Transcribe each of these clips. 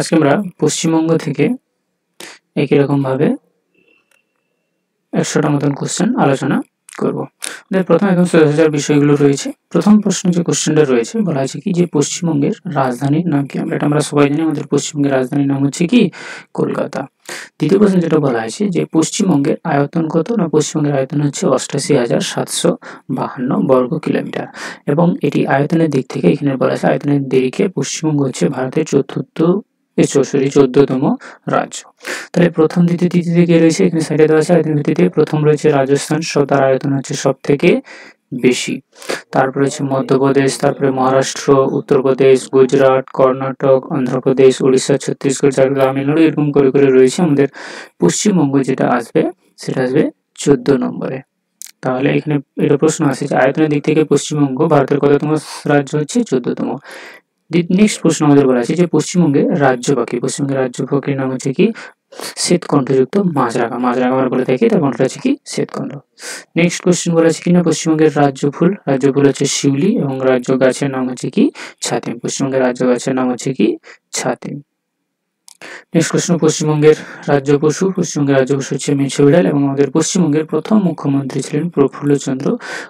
আজকে আমরা পশ্চিমবঙ্গ থেকে একই রকম ভাবে 100টা মতন কোশ্চেন আলোচনা করব। প্রথম একদম সোজাসাজার বিষয়গুলো রয়েছে। প্রথম প্রশ্ন যে কোশ্চেনটা রয়েছে বলা আছে কি যে পশ্চিমবঙ্গের রাজধানীর নাম কি? আমরা সবাই জানি আমাদের পশ্চিমবঙ্গের রাজধানীর নাম হচ্ছে কি কলকাতা। দ্বিতীয় প্রশ্ন যেটা বলা হয়েছে যে পশ্চিমবঙ্গের আয়তন কত? না পশ্চিমবঙ্গের আয়তন হচ্ছে 88,752 বর্গ কিলোমিটার এবং এটি আয়তনের দিক থেকে এখানে বলা আছে আয়তনের দিকে পশ্চিমবঙ্গ হচ্ছে ভারতের 14তম রাজ্য। তাহলে প্রথম দ্বিতীয় তৃতীয় কে রয়েছে এখানে সাইডে দেওয়া আছে আয়তনের ভিত্তিতে প্রথম রয়েছে রাজস্থান, তার আয়তন হচ্ছে সব থেকে বেশি। তারপরে হচ্ছে মধ্যপ্রদেশ, তারপরে মহারাষ্ট্র, উত্তরপ্রদেশ, গুজরাট, কর্ণাটক, অন্ধ্রপ্রদেশ, উড়িষ্যা, ছত্তিশগড়, ঝাড়খণ্ড, তামিলনাড়ু এরকম করে করে রয়েছে। আমাদের পশ্চিমবঙ্গ যেটা আসবে সেটা আসবে 14 নম্বরে। তাহলে এখানে এটা প্রশ্ন আসে যে আয়তনের দিক থেকে পশ্চিমবঙ্গ ভারতের কততম রাজ্য হচ্ছে 14তম। নেক্সট প্রশ্ন আমাদের বলা আছে যে পশ্চিমবঙ্গের রাজ্য পাখি। পশ্চিমবঙ্গের রাজ্য পাখির নাম হচ্ছে কি শ্বেতকণ্ঠযুক্ত মাছরাঙা। মাছরাঙা আমরা বলে থাকি, তার কণ্ঠটা হচ্ছে কি শ্বেতকণ্ঠ। নেক্সট কোশ্চেন বলা আছে কিনা পশ্চিমবঙ্গের রাজ্য ফুল। রাজ্য ফুল হচ্ছে শিউলি এবং রাজ্য গাছের নাম হচ্ছে কি ছাতিম। পশ্চিমবঙ্গের রাজ্য গাছের নাম হচ্ছে কি ছাতিম। নেক্সট কোশ্চেন পশ্চিমবঙ্গের রাজ্য পশু। পশ্চিমবঙ্গের রাজ্য পশু হচ্ছে মেছে বিড়াল এবং আমাদের পশ্চিমবঙ্গের প্রথম মুখ্যমন্ত্রী ছিলেন প্রফুল্লচন্দ্র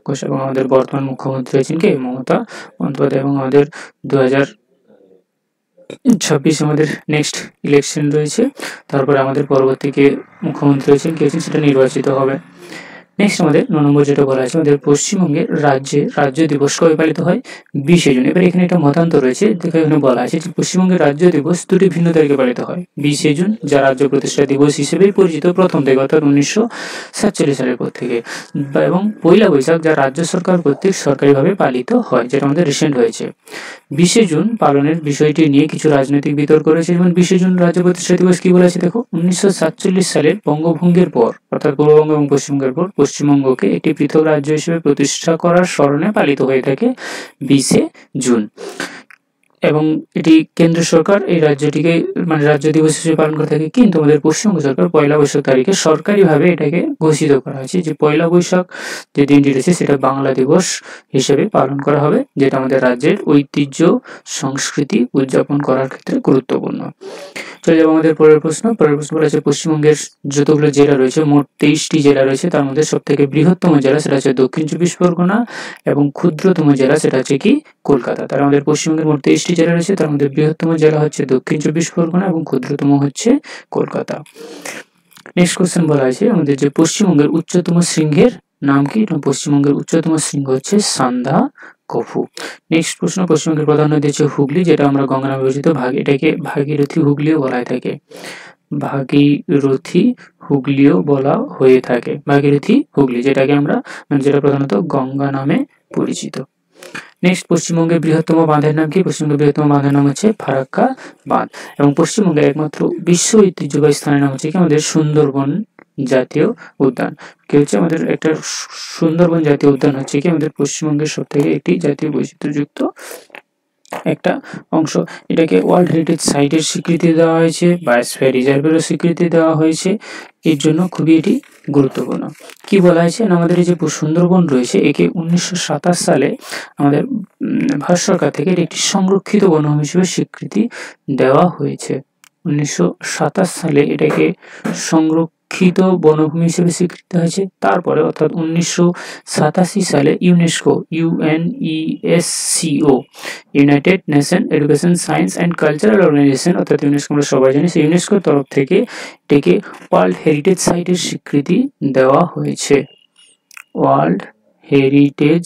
ঘোষ এবং আমাদের বর্তমান মুখ্যমন্ত্রী হচ্ছেন কে মমতা বন্দ্যোপাধ্যায় এবং আমাদের 2026 আমাদের নেক্সট ইলেকশন রয়েছে। তারপরে আমাদের পরবর্তীকে মুখ্যমন্ত্রী হচ্ছেন কে হচ্ছেন সেটা নির্বাচিত হবে। নেক্সট আমাদের 9 নম্বর যেটা বলা আছে আমাদের পশ্চিমবঙ্গের রাজ্য দিবস কবে পালিত হয়? 20 জুন। এবার এখানে একটা মতান্তর রয়েছে, দেখো এখানে বলা আছে যে পশ্চিমবঙ্গের রাজ্য দিবস দুটি ভিন্ন তারিখে পালিত হয়। 20 জুন যা রাজ্য প্রতিষ্ঠা দিবস হিসেবে পরিচিত প্রথম থেকে অর্থাৎ 1947 সালের পর থেকে, এবং 1 বৈশাখ যা রাজ্য সরকার কর্তৃক সরকারিভাবে পালিত হয়, যেটা আমাদের রিসেন্ট হয়েছে। 20 জুন পালনের বিষয়টি নিয়ে কিছু রাজনৈতিক বিতর্ক রয়েছে। যেমন 20 জুন রাজ্য প্রতিষ্ঠা দিবস কি বলেছে দেখো 1947 সালের বঙ্গভঙ্গের পর অর্থাৎ পূর্ববঙ্গ এবং পশ্চিমবঙ্গের পর পশ্চিমবঙ্গকে একটি পৃথক রাজ্য হিসেবে প্রতিষ্ঠা করার স্মরণে পালিত হয়ে থাকে 20 জুন এবং এটি কেন্দ্র সরকার এই রাজ্যটিকে মানে রাজ্য দিবস হিসেবে পালন করে থাকে। কিন্তু আমাদের পশ্চিমবঙ্গ সরকার 1 বৈশাখ তারিখে সরকারিভাবে এটাকে ঘোষিত করা হয়েছে যে 1 বৈশাখ যে দিনটি রয়েছে সেটা বাংলা দিবস হিসেবে পালন করা হবে, যেটা আমাদের রাজ্যের ঐতিহ্য সংস্কৃতি উদযাপন করার ক্ষেত্রে গুরুত্বপূর্ণ। চলে যাবো আমাদের পরের প্রশ্ন বলা আছে পশ্চিমবঙ্গের যতগুলো জেলা রয়েছে মোট 23টি জেলা রয়েছে, তার মধ্যে সব থেকে বৃহত্তম জেলা সেটা হচ্ছে দক্ষিণ 24 পরগনা এবং ক্ষুদ্রতম জেলা সেটা হচ্ছে কি কলকাতা। তার আমাদের পশ্চিমবঙ্গের মোট 23টি জেলা রয়েছে, তার মধ্যে বৃহত্তম জেলা হচ্ছে দক্ষিণ 24 পরগনা এবং ক্ষুদ্রতম হচ্ছে কলকাতা। নেক্সট কোশ্চেন বলা আছে আমাদের যে পশ্চিমবঙ্গের উচ্চতম শৃঙ্গের নাম কি? পশ্চিমবঙ্গের উচ্চতম শৃঙ্গ হচ্ছে সান্দাকফু। নেক্সট প্রশ্ন পশ্চিমবঙ্গের প্রধান নদী হচ্ছে হুগলি, যেটা আমরা গঙ্গা নামে পরিচিত। এটাকে ভাগীরথী হুগলিও বলা হয়ে থাকে। ভাগীরথী হুগলিও বলা হয়ে থাকে। ভাগীরথী হুগলি যেটাকে আমরা যেটা প্রধানত গঙ্গা নামে পরিচিত। নেক্সট পশ্চিমবঙ্গের বৃহত্তম বাঁধের নাম কি? পশ্চিমবঙ্গের বৃহত্তম বাঁধের নাম হচ্ছে ফারাক্কা বাঁধ এবং পশ্চিমবঙ্গের একমাত্র বিশ্ব ঐতিহ্যবাহী স্থানের নাম হচ্ছে কি আমাদের সুন্দরবন জাতীয় উদ্যান। কি হচ্ছে আমাদের একটা সুন্দরবন জাতীয় উদ্যান হচ্ছে কি আমাদের পশ্চিমবঙ্গের সব থেকে একটি জাতীয় বৈচিত্র্যযুক্ত একটা অংশ। এটাকে ওয়ার্ল্ড হেরিটেজ সাইটের স্বীকৃতি দেওয়া হয়েছে, বায়োস্ফিয়ার রিজার্ভেরও স্বীকৃতি দেওয়া হয়েছে। এর জন্য খুবই এটি গুরুত্বপূর্ণ। কি বলা হয়েছে না আমাদের এই যে সুন্দরবন রয়েছে একে 1927 সালে আমাদের ভারত সরকার থেকে একটি সংরক্ষিত বনভূমি হিসেবে স্বীকৃতি দেওয়া হয়েছে। 1927 সালে এটাকে সংরক্ষিত বনভূমি হিসেবে স্বীকৃতি হয়েছে। তারপরে অর্থাৎ 1987 সালে UNESCO UNESCO United nation education science and cultural organisation অর্থাৎ ইউনেস্কো আমরা সবাই জানি, সেই ইউনেস্কোর তরফ থেকে এটাকে ওয়ার্ল্ড হেরিটেজ সাইটের স্বীকৃতি দেওয়া হয়েছে। ওয়ার্ল্ড হেরিটেজ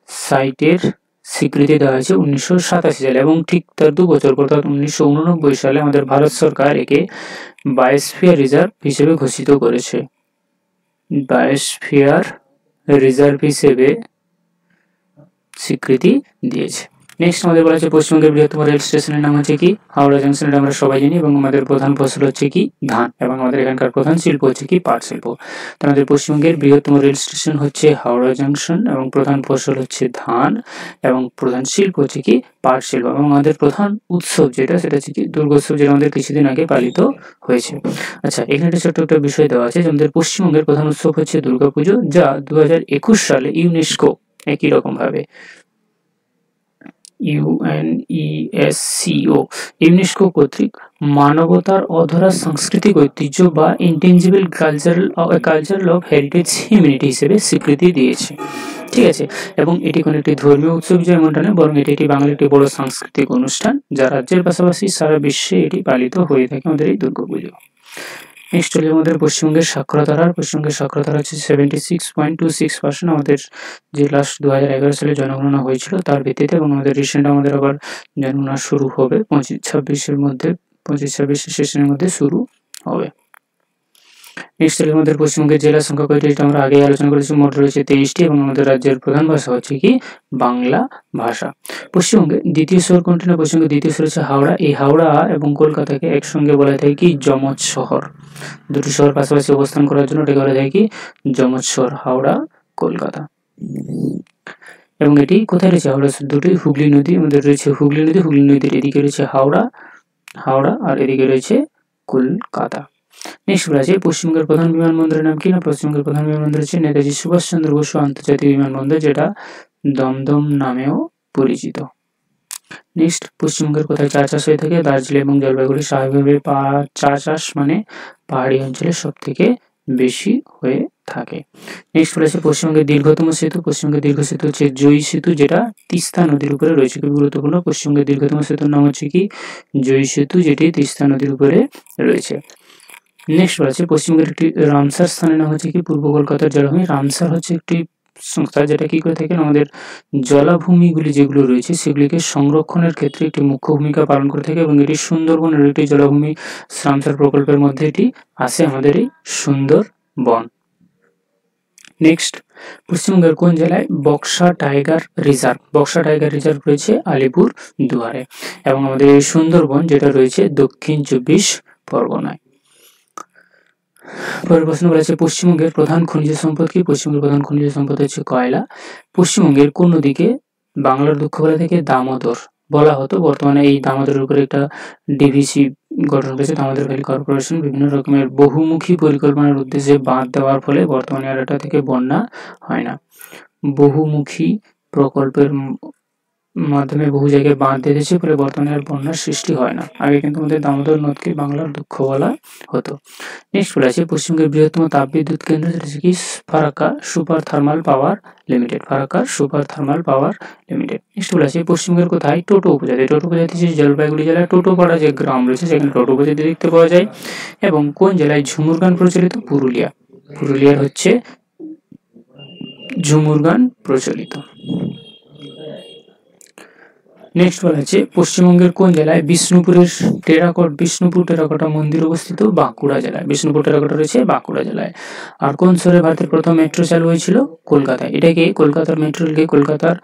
সাইটের স্বীকৃতি দেওয়া হয়েছে 1987 সালে এবং ঠিক তার 2 বছর পর অর্থাৎ 1989 সালে আমাদের ভারত সরকার একে বায়োস্ফিয়ার রিজার্ভ হিসেবে ঘোষিত করেছে। বায়োস্ফিয়ার রিজার্ভ হিসেবে স্বীকৃতি দিয়েছে। নেক্সট আমাদের বলা হচ্ছে পশ্চিমবঙ্গের বৃহত্তম রেল স্টেশনের নাম হচ্ছে কি হাওড়া জংশন, এটা আমরা সবাই জানি এবং আমাদের প্রধান ফসল হচ্ছে কি ধান এবং আমাদের এখানকার প্রধান শিল্প হচ্ছে কি পাট শিল্প। তো আমাদের পশ্চিমবঙ্গের বৃহত্তম রেল স্টেশন হচ্ছে হাওড়া জংশন এবং প্রধান ফসল হচ্ছে ধান এবং প্রধান শিল্প হচ্ছে কি পাট শিল্প এবং আমাদের প্রধান উৎসব যেটা সেটা হচ্ছে কি দুর্গোৎসব, যেটা আমাদের কিছুদিন আগে পালিত হয়েছে। আচ্ছা, এখানে একটা ছোট্ট একটা বিষয় দেওয়া আছে যে আমাদের পশ্চিমবঙ্গের প্রধান উৎসব হচ্ছে দুর্গাপুজো, যা 2021 সালে ইউনেস্কো একই রকম ভাবে UNESCO ইউনেস্কো কর্তৃক মানবতার অধরা সাংস্কৃতিক ঐতিহ্য বা intangible cultural of heritage humanity হিসেবে স্বীকৃতি দিয়েছে। ঠিক আছে, এবং এটি কোনো একটি ধর্মীয় উৎসব যেমনটা নয়, বরং এটি একটি বাঙালির একটি বড় সাংস্কৃতিক অনুষ্ঠান, যা রাজ্যের পাশাপাশি সারা বিশ্বে এটি পালিত হয়ে থাকে আমাদের এই দুর্গাপুজো। নেক্সট হলো আমাদের পশ্চিমবঙ্গের সাক্ষরতার হার। পশ্চিমবঙ্গের সাক্ষরতার হচ্ছে 76.26%। আমাদের যে লাস্ট 2011 সালে জনগণনা হয়েছিল তার ভিত্তিতে, এবং আমাদের রিসেন্ট আমাদের আবার জনগণনা শুরু হবে 25-26 সেশনের মধ্যে শুরু হবে। নেক্সট হলো আমাদের পশ্চিমবঙ্গের জেলা সংখ্যা কয়টি, এটা আমরা আগে আলোচনা করেছি। মোট রয়েছে 23টি, এবং আমাদের রাজ্যের প্রধান ভাষা হচ্ছে কি বাংলা ভাষা। পশ্চিমবঙ্গে দ্বিতীয় শহর কোনটি না, পশ্চিমবঙ্গের দ্বিতীয় শহর হচ্ছে হাওড়া। এই হাওড়া এবং কলকাতাকে একসঙ্গে বলা থাকে কি যমজ শহর। দুটি শহর পাশাপাশি অবস্থান করার জন্য এটাকে বলা যায় কি যমজ শহর, হাওড়া কলকাতা। এবং এটি কোথায় রয়েছে, হাওড়া দুটি হুগলি নদী আমাদের রয়েছে, হুগলি নদীর এদিকে রয়েছে হাওড়া আর এদিকে রয়েছে কলকাতা। নেক্সট বলা আছে পশ্চিমবঙ্গের প্রধান বিমানবন্দরের নাম কি না, পশ্চিমবঙ্গের প্রধান বিমানবন্দর হচ্ছে নেতাজি সুভাষচন্দ্র বসু আন্তর্জাতিক বিমানবন্দর, যেটা দমদম নামেও পরিচিত। নেক্সট, পশ্চিমবঙ্গের কোথায় চা চাষ হয়ে থাকে, দার্জিলিং এবং জলপাইগুড়ি। স্বাভাবিকভাবে চা চাষ মানে পাহাড়ি অঞ্চলে সব থেকে বেশি হয়ে থাকে। নেক্সট বলেছে পশ্চিমবঙ্গের দীর্ঘতম সেতু। পশ্চিমবঙ্গের দীর্ঘ সেতু হচ্ছে জয়ী সেতু, যেটা তিস্তা নদীর উপরে রয়েছে, খুবই গুরুত্বপূর্ণ। পশ্চিমবঙ্গের দীর্ঘতম সেতুর নাম হচ্ছে কি জয়ী সেতু, যেটি তিস্তা নদীর উপরে রয়েছে। নেক্সট বলেছে পশ্চিমবঙ্গের একটি রামসার স্থানের নাম হচ্ছে কি পূর্ব কলকাতার জলাভূমি। রামসার হচ্ছে একটি সংস্থা যেটা কি করে থাকেন, আমাদের জলাভূমিগুলি যেগুলো রয়েছে সেগুলিকে সংরক্ষণের ক্ষেত্রে একটি মুখ্য ভূমিকা পালন করে থাকে, এবং এটি সুন্দরবনের একটি জলাভূমি। রামসার প্রকল্পের মধ্যে এটি আসে আমাদের এই সুন্দরবন। নেক্সট, পশ্চিমবঙ্গের কোন জেলায় বক্সা টাইগার রিজার্ভ রয়েছে, আলিপুর দুয়ারে। এবং আমাদের এই সুন্দরবন যেটা রয়েছে দক্ষিণ 24 পরগনায়। পরের প্রশ্ন বলেছে পশ্চিমবঙ্গের প্রধান খনিজ সম্পদ কি, পশ্চিমবঙ্গের প্রধান খনিজ সম্পদ হচ্ছে কয়লা। পশ্চিমবঙ্গের কোন নদীকে বাংলার দুঃখ বলা থেকে দামোদর বলা হতো, বর্তমানে এই দামোদরের উপরে একটা ডিভিসি গঠন করেছে, দামোদর ভ্যালি কর্পোরেশন। বিভিন্ন রকমের বহুমুখী পরিকল্পনার উদ্দেশ্যে বাঁধ দেওয়ার ফলে বর্তমানে আর এটা থেকে বন্যা হয় না। বহুমুখী প্রকল্পের মাধ্যমে বহু জায়গায় বাঁধ দিয়েছে, ফলে বর্তমানে আর বন্যার সৃষ্টি হয় না। আগে কিন্তু আমাদের দামোদর নদকে বাংলার দুঃখ বলা হতো। নেক্সট বলা আছে পশ্চিমবঙ্গের বৃহত্তম তাপবিদ্যুৎ কেন্দ্র, যেটা হচ্ছে কি Farakka super thermal power limited. Next বলা আছে পশ্চিমবঙ্গের কোথায় টোটো উপজাতি হচ্ছে জলপাইগুড়ি জেলায় টোটোপাড়া যে গ্রাম রয়েছে সেখানে টোটো উপজাতি দেখতে পাওয়া যায়। এবং কোন জেলায় ঝুমুর গান প্রচলিত, পুরুলিয়ার হচ্ছে ঝুমুর গান প্রচলিত। নেক্সট বলা আছে পশ্চিমবঙ্গের কোন জেলায় বিষ্ণুপুর টেরাকোটা মন্দির অবস্থিত, বাঁকুড়া জেলায়। বিষ্ণুপুর টেরাকোটা রয়েছে বাঁকুড়া জেলায়। আর কোন শহরে ভারতের প্রথম মেট্রো চালু হয়েছিল, কলকাতায়। এটাকে কলকাতার মেট্রো রেলকে কলকাতার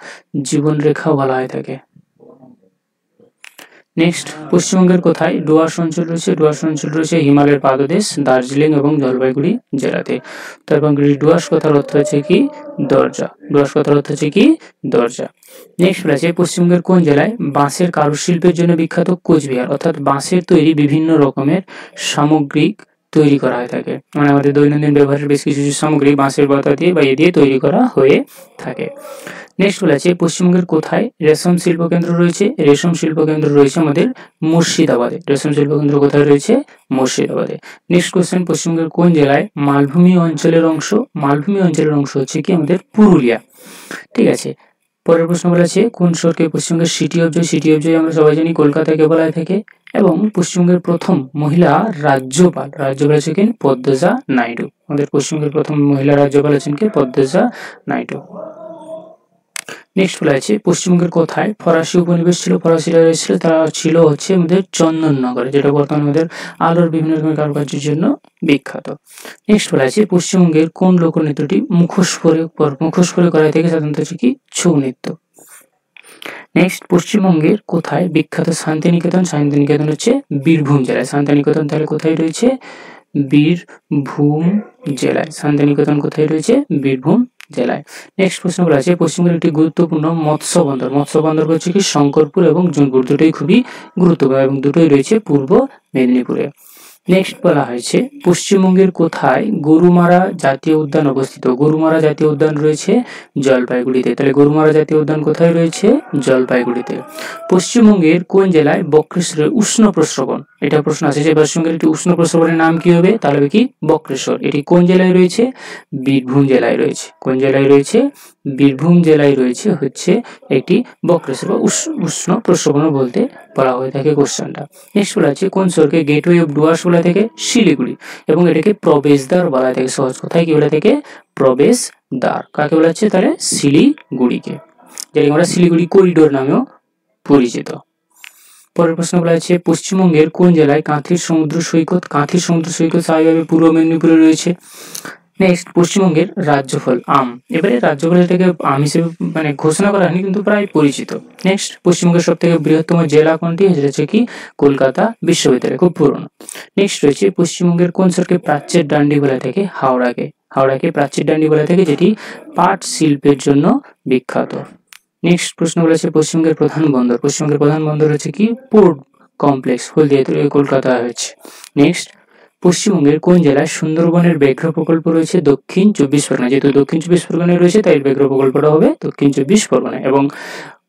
জীবন রেখা বলা হয়ে থাকে। নেক্সট, পশ্চিমবঙ্গের কোথায় ডুয়ার্স অঞ্চল রয়েছে, হিমালয়ের পাদদেশ, দার্জিলিং এবং জলপাইগুড়ি জেলাতে। তারপর ডুয়ার্স কথার অর্থ হচ্ছে কি দরজা। নেক্সট বলা আছে পশ্চিমবঙ্গের কোন জেলায় বাঁশের কারুশিল্পের জন্য বিখ্যাত, কোচবিহার। অর্থাৎ বাঁশের তৈরি বিভিন্ন রকমের সামগ্রিক তৈরি করা হয়ে থাকে, মানে আমাদের দৈনন্দিন ব্যবহারের বেশ কিছু সামগ্রী বাঁশের পাতা দিয়ে বা দিয়ে তৈরি করা হয়ে থাকে। নেক্সট বলা আছে পশ্চিমবঙ্গের কোথায় রেশম শিল্প কেন্দ্র রয়েছে, আমাদের মুর্শিদাবাদে। রেশম শিল্প কেন্দ্র কোথায় রয়েছে, মুর্শিদাবাদে। নেক্সট কোশ্চেন, পশ্চিমবঙ্গের কোন জেলায় মালভূমি অঞ্চলের অংশ হচ্ছে কি আমাদের পুরুলিয়া। ঠিক আছে, পরের প্রশ্ন বলা আছে কোন শহরকে পশ্চিমবঙ্গের সিটি অফ জয় আমরা সবাই জানি কলকাতাকে বলা হয়ে থাকে। এবং পশ্চিমবঙ্গের প্রথম মহিলা রাজ্যপাল হচ্ছেন পদ্মজা নাইডু। আমাদের পশ্চিমবঙ্গের প্রথম মহিলা রাজ্যপাল হচ্ছেন কে, পদ্মজা নাইডু। নেক্সট বলা আছে পশ্চিমবঙ্গের কোথায় ফরাসি উপনিবেশ ছিল, ফরাসিরা এসেছিল, তারা ছিল হচ্ছে আমাদের চন্দননগরে, যেটা বর্তমানে আমাদের আলোর বিভিন্ন রকমের কারুকার্যের জন্য বিখ্যাত। নেক্সট বলা আছে পশ্চিমবঙ্গের কোন লোকনৃত্যটি মুখোশ পরে করা থেকে সাধারণত হচ্ছে কি ছৌ নৃত্য। নেক্সট, পশ্চিমবঙ্গের কোথায় বিখ্যাত শান্তিনিকেতন হচ্ছে বীরভূম জেলায়। শান্তিনিকেতন তাহলে কোথায় রয়েছে, বীরভূম জেলায়। শান্তিনিকেতন কোথায় রয়েছে, বীরভূম জেলায়। নেক্সট প্রশ্ন বলা আছে পশ্চিমবঙ্গের একটি গুরুত্বপূর্ণ মৎস্য বন্দর হচ্ছে কি শঙ্করপুর এবং জুনপুর, দুটোই খুবই গুরুত্বপূর্ণ এবং দুটোই রয়েছে পূর্ব মেদিনীপুরে। নেক্সট বলা হয়েছে পশ্চিমবঙ্গের কোথায় গরুমারা জাতীয় উদ্যান অবস্থিত? গরুমারা জাতীয় উদ্যান রয়েছে জলপাইগুড়িতে। তাহলে গরুমারা জাতীয় উদ্যান কোথায় রয়েছে? জলপাইগুড়িতে। পশ্চিমবঙ্গের কোন জেলায় বক্রেশ্বরের উষ্ণ প্রস্রবণ? এটা প্রশ্ন আছে যে পশ্চিমবঙ্গের একটি উষ্ণ প্রস্রবণের নাম কি হবে? তাহলে হবে কি বক্রেশ্বর। এটি কোন জেলায় রয়েছে? বীরভূম জেলায় রয়েছে। কোন জেলায় রয়েছে? বীরভূম জেলায় রয়েছে হচ্ছে একটি বক্রেশ্বর বা উষ্ণ প্রস্রবণ বলতে বলা হয়ে থাকে কোশ্চেনটা। নেক্সট বলা আছে কোন শহরকে গেটওয়ে অফ ডুয়ার্স বলা থেকে? শিলিগুড়ি। এবং এটাকে প্রবেশদ্বার বলা থেকে, সহজ কথায় কি বলা থেকে? প্রবেশদ্বার। কাকে বলা হচ্ছে? তাহলে শিলিগুড়িকে, যেটাকে আমরা শিলিগুড়ি করিডোর নামেও পরিচিত। পরের প্রশ্ন বলা আছে পশ্চিমবঙ্গের কোন জেলায় কাঁথির সমুদ্র সৈকত? কাঁথির সমুদ্র সৈকত স্বাভাবিকভাবে পূর্ব মেদিনীপুরে রয়েছে। নেক্সট পশ্চিমবঙ্গের রাজ্যফল আম। এবারে রাজ্যফল এটাকে আম হিসেবে ঘোষণা করা হয়নি, কিন্তু প্রায় পরিচিত। নেক্সট পশ্চিমবঙ্গের সব থেকে বৃহত্তম জেলা কোনটি? সেটা হচ্ছে কি কলকাতা বিশ্ববিদ্যালয়, খুব পুরনো। নেক্সট রয়েছে পশ্চিমবঙ্গের কোন শহরকে প্রাচ্যের ডান্ডি বলা থাকে? হাওড়াকে। হাওড়াকে প্রাচ্যের ডান্ডি বলা থাকে, যেটি পাট শিল্পের জন্য বিখ্যাত। নেক্সট প্রশ্ন বলেছে পশ্চিমবঙ্গের প্রধান বন্দর। পশ্চিমবঙ্গের প্রধান বন্দর হচ্ছে কি পোর্ট কমপ্লেক্স, হলদিয়া কলকাতা হয়েছে। নেক্সট পশ্চিমবঙ্গের কোন জেলায় সুন্দরবনের ব্যাঘ্র প্রকল্প রয়েছে? দক্ষিণ 24 পরগনা। যেহেতু দক্ষিণ 24 পরগনায় রয়েছে তাই ব্যাঘ্র প্রকল্পটা হবে দক্ষিণ 24 পরগনায়। এবং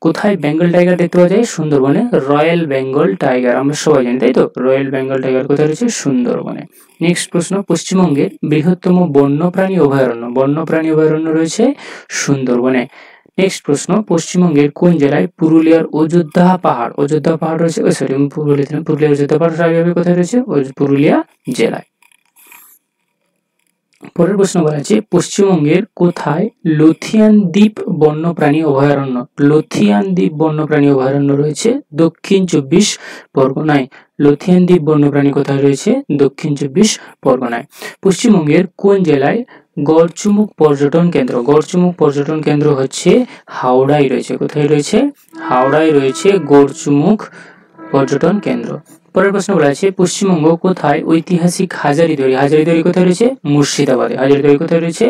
কোথায় বেঙ্গল টাইগার দেখতে পাওয়া যায়? সুন্দরবনে রয়্যাল বেঙ্গল টাইগার, আমরা সবাই জানি তাই তো। রয়্যাল বেঙ্গল টাইগার কোথায় রয়েছে? সুন্দরবনে। নেক্সট প্রশ্ন পশ্চিমবঙ্গের বৃহত্তম বন্যপ্রাণী অভয়ারণ্য। বন্যপ্রাণী অভয়ারণ্য রয়েছে সুন্দরবনে। নেক্সট প্রশ্ন পশ্চিমবঙ্গের কোন জেলায় পুরুলিয়ার অযোধ্যা পাহাড়? অযোধ্যা পাহাড় রয়েছে, পুরুলিয়ার অযোধ্যা পাহাড় স্বাভাবিকভাবে কোথায় রয়েছে? পুরুলিয়া জেলায়। পরের প্রশ্ন বলা আছে পশ্চিমবঙ্গের কোথায় লথিয়ান দ্বীপ বন্যপ্রাণী অভয়ারণ্য? লথিয়ান দ্বীপ বন্যপ্রাণী অভয়ারণ্য রয়েছে দক্ষিণ 24 পরগনায়। লথিয়ান দ্বীপ বন্যপ্রাণী কোথায় রয়েছে? দক্ষিণ 24 পরগনায়। পশ্চিমবঙ্গের কোন জেলায় গড়চুমুক পর্যটন কেন্দ্র? গড়চুমুক পর্যটন কেন্দ্র হচ্ছে হাওড়ায় রয়েছে। কোথায় রয়েছে? হাওড়ায় রয়েছে গড়চুমুক পর্যটন কেন্দ্র। পরের প্রশ্ন বলা আছে পশ্চিমবঙ্গ কোথায় ঐতিহাসিক হাজারিদুয়ারি? হাজারিদুয়ারি কোথায় রয়েছে? মুর্শিদাবাদে। হাজারিদুয়ারি কোথায় রয়েছে?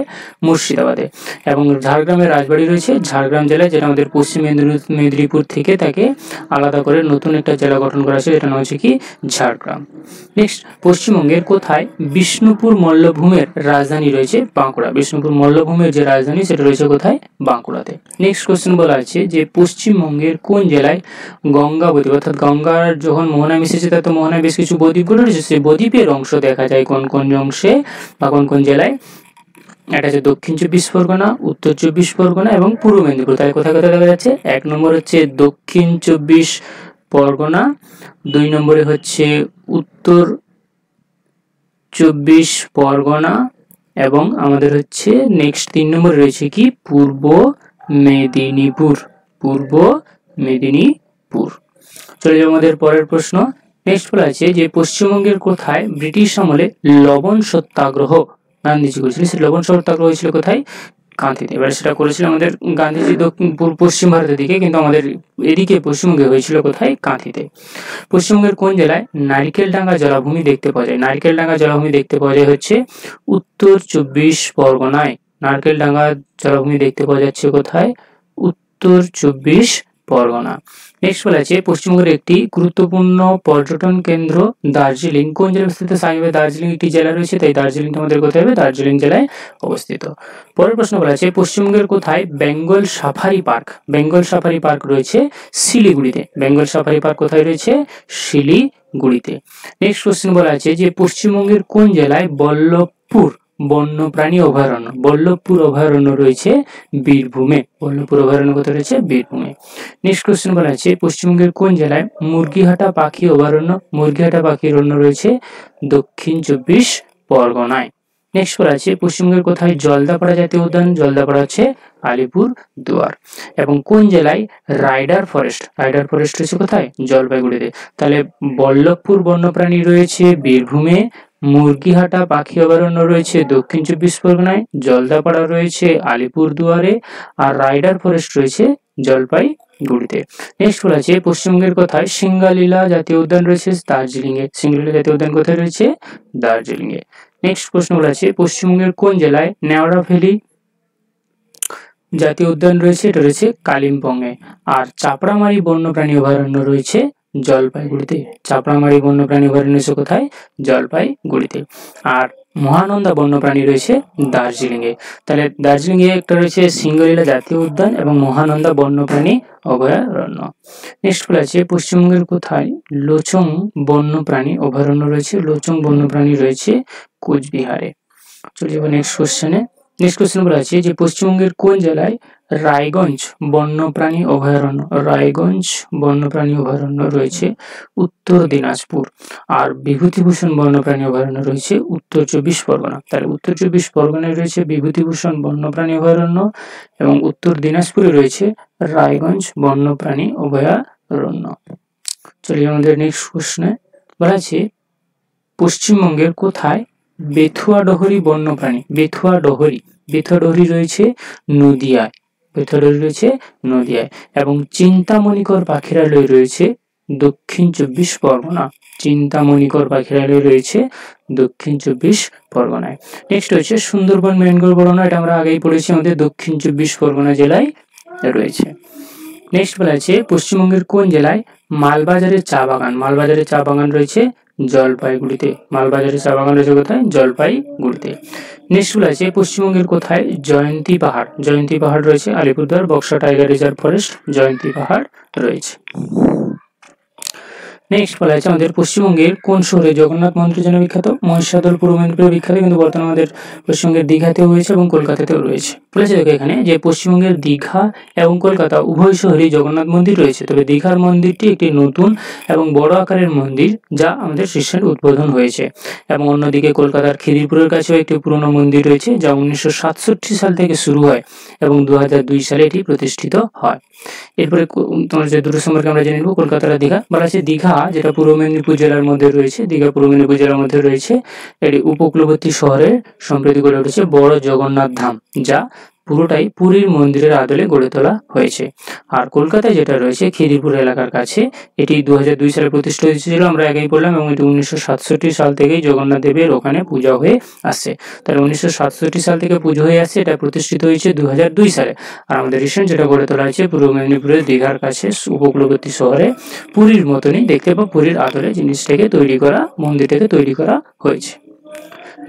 মুর্শিদাবাদে। এবং ঝাড়গ্রামের রাজবাড়ি রয়েছে ঝাড়গ্রাম জেলায়, যেটা আমাদের পশ্চিম মেদিনীপুর থেকে তাকে আলাদা করে নতুন একটা জেলা গঠন করা হয়েছে, যেটা নাম হচ্ছে কি ঝাড়গ্রাম। নেক্সট পশ্চিমবঙ্গের কোথায় বিষ্ণুপুর মল্লভূমের রাজধানী রয়েছে? বাঁকুড়া। বিষ্ণুপুর মল্লভূমের যে রাজধানী সেটা রয়েছে কোথায়? বাঁকুড়াতে। নেক্সট কোশ্চেন বলা আছে যে পশ্চিমবঙ্গের কোন জেলায় গঙ্গাবতী, অর্থাৎ গঙ্গার যখন মোহনায় মিশেছে তো মোহনায় বেশ কিছু বদ্বীপগুলো রয়েছে, সেই বদ্বীপের অংশ দেখা যায় কোন কোন অংশে বা কোন কোন জেলায়? এটা হচ্ছে দক্ষিণ 24 পরগনা, উত্তর 24 পরগনা এবং পূর্ব মেদিনীপুর। তাই কোথায় কোথায় দেখা যাচ্ছে? এক নম্বর হচ্ছে দক্ষিণ 24 পরগনা, 2 নম্বরে হচ্ছে উত্তর 24 পরগনা এবং আমাদের হচ্ছে নেক্সট 3 নম্বরে রয়েছে কি পূর্ব মেদিনীপুর। পূর্ব মেদিনীপুর। চলে যাবো আমাদের পরের প্রশ্ন। নেক্সট বলা আছে যে পশ্চিমবঙ্গের কোথায় ব্রিটিশ আমলে লবণ সত্যাগ্রহ গান্ধীজি করেছিলেন? সেই লবণ সত্যাগ্রহ হয়েছিল কোথায়? কাঁথিতে। এবার সেটা করেছিল আমাদের গান্ধীজি পশ্চিম ভারতের দিকে, কিন্তু আমাদের এদিকে পশ্চিমবঙ্গে হয়েছিল কোথায়? কাঁথিতে। পশ্চিমবঙ্গের কোন জেলায় নারকেলডাঙ্গা জলাভূমি দেখতে পাওয়া যায়? নারকেলডাঙ্গা জলাভূমি দেখতে পাওয়া যায় হচ্ছে উত্তর 24 পরগনায়। নারকেলডাঙ্গা জলাভূমি দেখতে পাওয়া যাচ্ছে কোথায়? উত্তর 24 পরগনা। নেক্সট বলা আছে পশ্চিমবঙ্গের একটি গুরুত্বপূর্ণ পর্যটন কেন্দ্র দার্জিলিং কোন জেলায় অবস্থিত? স্বাভাবিকভাবে দার্জিলিং একটি জেলা রয়েছে, তাই দার্জিলিংটা আমাদের কোথায় হবে? দার্জিলিং জেলায় অবস্থিত। পরের প্রশ্ন বলা আছে পশ্চিমবঙ্গের কোথায় Bengal safari park? Bengal safari park রয়েছে শিলিগুড়িতে। বেঙ্গল সাফারি পার্ক কোথায় রয়েছে? শিলিগুড়িতে। নেক্সট কোশ্চেন বলা আছে যে পশ্চিমবঙ্গের কোন জেলায় বল্লভপুর বন্যপ্রাণী অভয়ারণ্য? বল্লভপুর অভয়ারণ্য রয়েছে বীরভূমে। বল্লভপুর অভয়ারণ্য কোথায় রয়েছে? বীরভূমে। নেক্সট কোশ্চেন বলা আছে পশ্চিমবঙ্গের কোন জেলায় মুরগিহাটা পাখি অভয়ারণ্য? মুরগিহাটা পাখি অভয়ারণ্য রয়েছে দক্ষিণ 24 পরগনায়। নেক্সট বলা আছে পশ্চিমবঙ্গের কোথায় জলদাপাড়া জাতীয় উদ্যান? জলদাপাড়া হচ্ছে আলিপুর দুয়ার। এবং কোন জেলায় রাইডার ফরেস্ট? রাইডার ফরেস্ট রয়েছে কোথায়? জলপাইগুড়িতে। তাহলে বল্লভপুর বন্যপ্রাণী রয়েছে বীরভূমে, মুরগিহাটা পাখি অভয়ারণ্য রয়েছে দক্ষিণ 24 পরগনায়, জলদাপাড়া রয়েছে আলিপুর দুয়ারে আর রাইডার ফরেস্ট রয়েছে জলপাইগুড়িতে। নেক্সট বলা আছে পশ্চিমবঙ্গের কোথায় সিঙ্গালীলা জাতীয় উদ্যান রয়েছে? দার্জিলিং এ। সিঙ্গালীলা জাতীয় উদ্যান কোথায় রয়েছে? দার্জিলিং এ। নেক্সট প্রশ্ন বলা আছে পশ্চিমবঙ্গের কোন জেলায় নেওড়া ভ্যালি জাতীয় উদ্যান রয়েছে? এটা রয়েছে কালিম্পং এ। আর চাপড়ামারি বন্যপ্রাণী অভয়ারণ্য রয়েছে জলপাইগুড়িতে। চাপড়ামারি বন্যপ্রাণী অভয়ারণ্য রয়েছে কোথায়? জলপাইগুড়িতে। আর মহানন্দা বন্যপ্রাণী রয়েছে দার্জিলিংয়ে। তাহলে দার্জিলিংয়ে একটা রয়েছে সিঙ্গলীলা জাতীয় উদ্যান এবং মহানন্দা বন্যপ্রাণী অভয়ারণ্য। নেক্সট বলা আছে পশ্চিমবঙ্গের কোথায় লোচং বন্যপ্রাণী অভয়ারণ্য রয়েছে? লোচং বন্যপ্রাণী রয়েছে কোচবিহারে। চলে যাবো নেক্সট কোশ্চেনে। নেক্সট কোশ্চেন বলা আছে যে পশ্চিমবঙ্গের কোন জেলায় রায়গঞ্জ বন্যপ্রাণী অভয়ারণ্য রয়েছে? উত্তর দিনাজপুর। আর বিভূতিভূষণ বন্যপ্রাণী অভয়ারণ্য রয়েছে উত্তর 24 পরগনা। তাহলে উত্তর 24 পরগনায় রয়েছে বিভূতিভূষণ বন্যপ্রাণী অভয়ারণ্য এবং উত্তর দিনাজপুরে রয়েছে রায়গঞ্জ বন্যপ্রাণী অভয়ারণ্য। চলিয়ে আমাদের নেক্সট কোশ্চেনে বলা আছে পশ্চিমবঙ্গের কোথায় বেথুয়াডহরি বন্যপ্রাণী বেথুয়াডহরি রয়েছে নদিয়ায়। এবং চিন্তামণিকর পাখিরালয় রয়েছে দক্ষিণ 24 পরগনা। দক্ষিণ 24 পরগনায়। নেক্সট হচ্ছে সুন্দরবন ম্যানগ্রোভ অরণ্য, এটা আমরা আগেই পড়েছি, আমাদের দক্ষিণ 24 পরগনা জেলায় রয়েছে। নেক্সট বলা আছে পশ্চিমবঙ্গের কোন জেলায় মালবাজারের চা বাগান রয়েছে? জলপাইগুড়িতে। কোথায়? জলপাইগুড়িতে। নেক্সট বলা আছে পশ্চিমবঙ্গের কোথায় জয়ন্তী পাহাড় রয়েছে? Alipurduar Buxa tiger reserve forest Jayanti পাহাড় রয়েছে। নেক্সট বলা আছে আমাদের পশ্চিমবঙ্গের কোন শহরে জগন্নাথ মন্দিরের জন্য বিখ্যাত? মহিষাদল পূর্ব মেদিনীপুরে বিখ্যাত, কিন্তু বর্তমানে আমাদের পশ্চিমবঙ্গের দীঘাতেও রয়েছে এবং কলকাতাতেও রয়েছে। বলেছে দেখো এখানে যে পশ্চিমবঙ্গের দীঘা এবং কলকাতা উভয় শহরেই জগন্নাথ মন্দির রয়েছে, তবে দীঘার মন্দিরটি একটি নতুন এবং বড় আকারের মন্দির যা আমাদের রিসেন্ট উদ্বোধন হয়েছে। এবং অন্যদিকে কলকাতার খিদিরপুরের কাছেও একটি পুরনো মন্দির রয়েছে যা 1967 সাল থেকে শুরু হয় এবং 2002 সালে এটি প্রতিষ্ঠিত হয়। এরপরে তোমার যে দুটো সম্পর্কে আমরা জেনে নেব, কলকাতা আর দীঘা। বলা আছে দীঘা যেটা পূর্ব মেদিনীপুর জেলার মধ্যে রয়েছে, এটি উপকূলবর্তী শহরে সম্প্রতি গড়ে উঠেছে বড় জগন্নাথ ধাম, যা পুরোটাই পুরীর মন্দিরের আদলে গড়ে তোলা হয়েছে। আর কলকাতায় যেটা রয়েছে খিদিরপুর এলাকার কাছে, এটি 2002 সালে প্রতিষ্ঠিত হয়েছিল, আমরা আগেই বললাম, এবং এটি 1967 সাল থেকেই জগন্নাথ দেবের ওখানে পূজা হয়ে আসছে। তাহলে 1967 সাল থেকে পুজো হয়ে আসছে, এটা প্রতিষ্ঠিত হয়েছে 2002 সালে। আর আমাদের রিসেন্ট যেটা গড়ে তোলা হয়েছে পূর্ব মেদিনীপুরের দীঘার কাছে উপকূলবর্তী শহরে পুরীর মতনই দেখতে বা পুরীর আদলে মন্দিরটাকে তৈরি করা হয়েছে।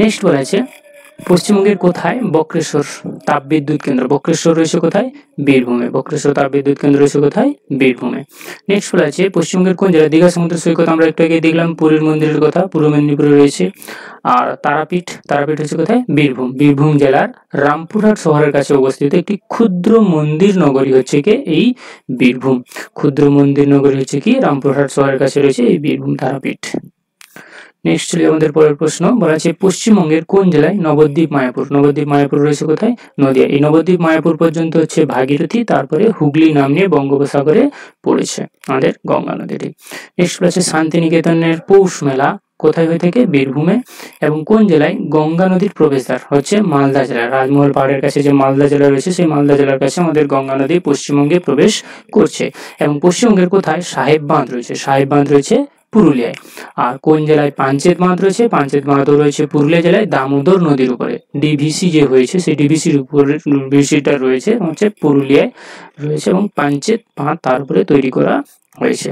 নেক্সট বলা আছে পশ্চিমবঙ্গের কোথায় বক্রেশ্বর তাপবিদ্যুৎ কেন্দ্র? বক্রেশ্বর রয়েছে কোথায়? বীরভূমে। নেক্সট বলা আছে পশ্চিমবঙ্গের কোন জেলায় দীঘা সমুদ্র সৈকত? আমরা একটু আগে দেখলাম পুরীর মন্দিরের কথা, পূর্ব মেদিনীপুরে রয়েছে। আর তারাপীঠ হচ্ছে কোথায়? বীরভূম জেলার রামপুরহাট শহরের কাছে অবস্থিত একটি ক্ষুদ্র মন্দির নগরী হচ্ছে কি এই বীরভূম। রামপুরহাট শহরের কাছে রয়েছে এই বীরভূম তারাপীঠ। নেক্সট চলে আমাদের পরের প্রশ্ন। বলা আছে পশ্চিমবঙ্গের কোন জেলায় নবদ্বীপ মায়াপুর রয়েছে কোথায়? নদিয়া। এই নবদ্বীপ মায়াপুর পর্যন্ত হচ্ছে ভাগীরথী, তারপরে হুগলি নাম নিয়ে বঙ্গোপসাগরে পড়েছে আমাদের গঙ্গা নদীটি। নেক্সট বলা আছে শান্তিনিকেতনের পৌষ মেলা কোথায় হয়ে থাকে? বীরভূমে। এবং কোন জেলায় গঙ্গা নদীর প্রবেশদ্বার? হচ্ছে মালদা জেলা। রাজমহল পাহাড়ের কাছে যে মালদা জেলা রয়েছে, সেই মালদা জেলার কাছে আমাদের গঙ্গা নদী পশ্চিমবঙ্গে প্রবেশ করছে। এবং পশ্চিমবঙ্গের কোথায় সাহেব বাঁধ রয়েছে? পুরুলিয়ায়। আর কোন জেলায় পাঞ্চেত বাঁধ রয়েছে? পাঞ্চেত বাঁধও রয়েছে পুরুলিয়া জেলায় দামোদর নদীর উপরে। ডিভিসি যে হয়েছে সেই ডিভিসির উপরে ডিভিসিটা রয়েছে হচ্ছে পুরুলিয়ায় রয়েছে এবং পাঞ্চেত বাঁধ তার উপরে তৈরি করা হয়েছে।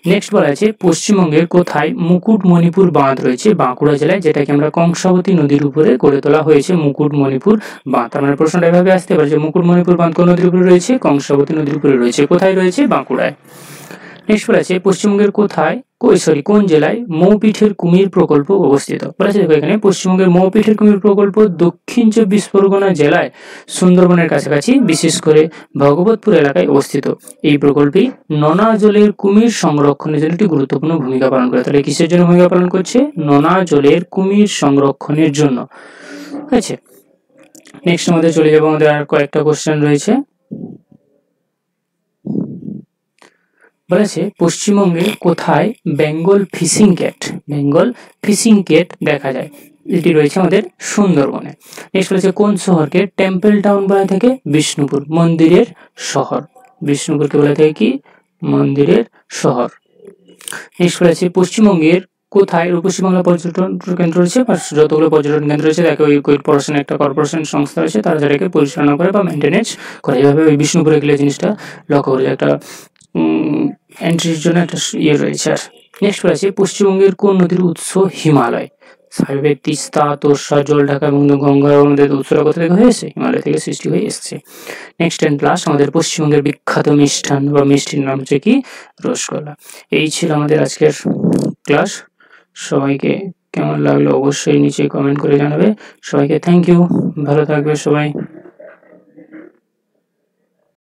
নেক্সট বলা আছে পশ্চিমবঙ্গের কোথায় মুকুটমণিপুর বাঁধ রয়েছে? বাঁকুড়া জেলায়, যেটাকে আমরা কংসাবতী নদীর উপরে গড়ে তোলা হয়েছে মুকুটমণিপুর বাঁধ। আমার প্রশ্নটা এভাবে আসতে পারে যে মুকুটমণিপুর বাঁধ কোন নদীর উপরে রয়েছে? কংসাবতী নদীর উপরে রয়েছে। কোথায় রয়েছে? বাঁকুড়ায়। নেক্সট বলা আছে পশ্চিমবঙ্গের কোন জেলায় মৌপিঠের কুমির প্রকল্প অবস্থিত? বলা আছে দেখো এখানে পশ্চিমবঙ্গের মৌপিঠের কুমির প্রকল্প দক্ষিণ 24 পরগনা জেলায় সুন্দরবনের কাছাকাছি বিশেষ করে ভগবতপুর এলাকায় অবস্থিত। এই প্রকল্পে নোনা জলের কুমির সংরক্ষণের জন্য একটি গুরুত্বপূর্ণ ভূমিকা পালন করে। তাহলে কিসের জন্য ভূমিকা পালন করছে? নোনা জলের কুমির সংরক্ষণের জন্য। আচ্ছা, নেক্সট আমাদের চলে যাবো, আমাদের আর কয়েকটা কোশ্চেন রয়েছে। বলেছে পশ্চিমবঙ্গে কোথায় বেঙ্গল ফিশিং ক্যাট দেখা যায়? এটি রয়েছে আমাদের সুন্দরবনে। নেক্সট বলেছে কোন শহরকে টেম্পল টাউন বলা থাকে? বিষ্ণুপুর, মন্দিরের শহর। বিষ্ণুপুরকে বলা থাকে কি? মন্দিরের শহর। নেক্সট বলেছে পশ্চিমবঙ্গের কোথায় রূপসী বাংলা পর্যটন কেন্দ্র রয়েছে? যতগুলো পর্যটন কেন্দ্র রয়েছে তাকে ওই কর্পোরেশন একটা কর্পোরেশন সংস্থা রয়েছে, তারা যাদেরকে পরিচালনা করে বা মেনটেনেন্স করে। এইভাবে ওই বিষ্ণুপুরে গেলে জিনিসটা লক্ষ্য করে একটা এন্ট্রির জন্য একটা ইয়ে রয়েছে। আর নেক্সট রয়েছে পশ্চিমবঙ্গের কোন নদীর উৎস হিমালয়? স্বাভাবিক তিস্তা, তোর্ষা, জলঢাকা এবং গঙ্গা নদীর উৎসটা কোথা থেকে হয়েছে? হিমালয় থেকে সৃষ্টি হয়ে এসছে। নেক্সট অ্যান্ড লাস্ট আমাদের পশ্চিমবঙ্গের বিখ্যাত মিষ্টান বা মিষ্টির নাম হচ্ছে কি? রসগোল্লা। এই ছিল আমাদের আজকের ক্লাস। সবাইকে কেমন লাগলো অবশ্যই নিচে কমেন্ট করে জানাবে। সবাইকে থ্যাংক ইউ, ভালো থাকবে সবাই।